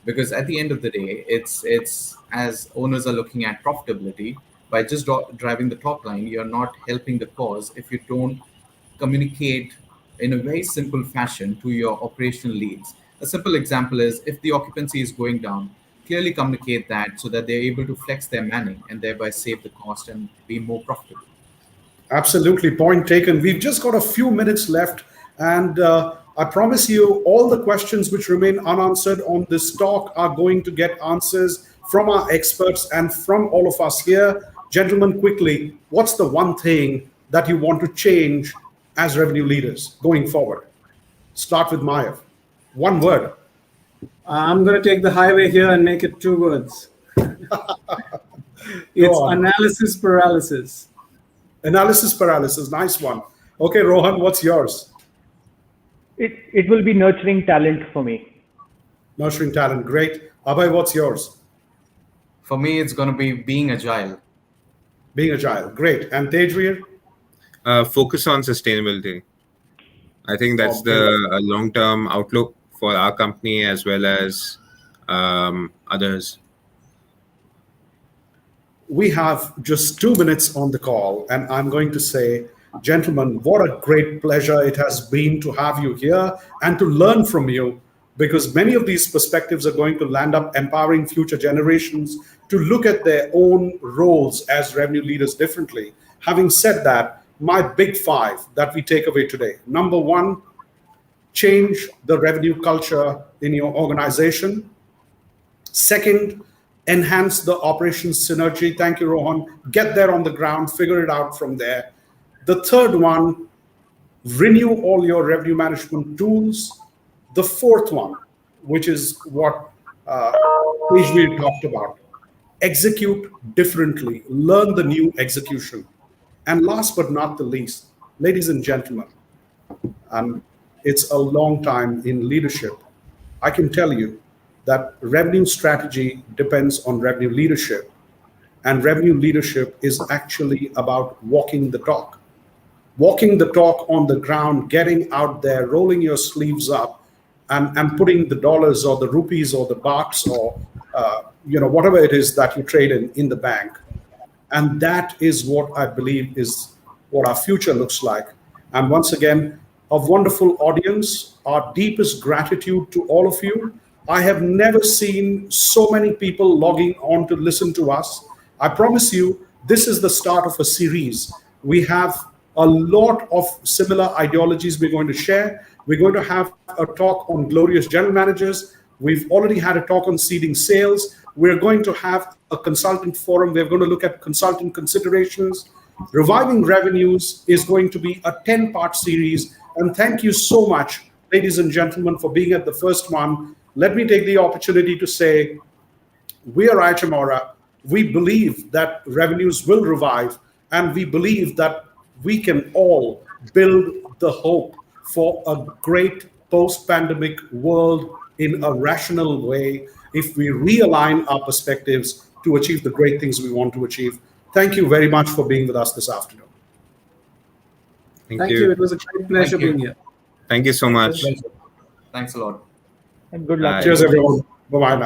Because at the end of the day, it's as owners are looking at profitability, by just driving the top line, you're not helping the cause if you don't communicate in a very simple fashion to your operational leads. A simple example is, if the occupancy is going down, clearly communicate that so that they're able to flex their manning and thereby save the cost and be more profitable. Absolutely, point taken. We've just got a few minutes left, and I promise you all the questions which remain unanswered on this talk are going to get answers from our experts and from all of us here. Gentlemen, quickly, what's the one thing that you want to change as revenue leaders going forward? Start with Mayav. One word. I'm going to take the highway here and make it 2 words. It's analysis paralysis. Analysis paralysis, nice one. Okay, Rohan, what's yours? It will be nurturing talent for me. Nurturing talent, great. Abhay, what's yours? For me, it's going to be being agile. Being agile, great. And Tejveer? Focus on sustainability. I think that's the long-term outlook for our company as well as others. We have just 2 minutes on the call, and I'm going to say, gentlemen, what a great pleasure it has been to have you here and to learn from you, because many of these perspectives are going to land up empowering future generations to look at their own roles as revenue leaders differently. Having said that, my big 5 that we take away today. Number 1, change the revenue culture in your organization. Second, enhance the operations synergy. Thank you, Rohan. Get there on the ground, figure it out from there. The third one, renew all your revenue management tools. The fourth one, which is what Tejveer talked about, execute differently, learn the new execution. And last but not the least, ladies and gentlemen, it's a long time in leadership. I can tell you that revenue strategy depends on revenue leadership. And revenue leadership is actually about walking the talk. Walking the talk on the ground, getting out there, rolling your sleeves up, and putting the dollars or the rupees or the bahts or whatever it is that you trade in the bank. And that is what I believe is what our future looks like. And once again, a wonderful audience, our deepest gratitude to all of you. I have never seen so many people logging on to listen to us. I promise you, this is the start of a series. We have a lot of similar ideologies we're going to share. We're going to have a talk on glorious general managers. We've already had a talk on seeding sales. We're going to have a consultant forum. We're going to look at consultant considerations. Reviving Revenues is going to be a 10-part series. And thank you so much, ladies and gentlemen, for being at the first one. Let me take the opportunity to say, we are IHM-A. We believe that revenues will revive, and we believe that we can all build the hope for a great post-pandemic world in a rational way if we realign our perspectives to achieve the great things we want to achieve. Thank you very much for being with us this afternoon. Thank you. It was a great pleasure being here. Thank you so much. Thanks a lot. And good luck. Cheers, everyone. Bye-bye now.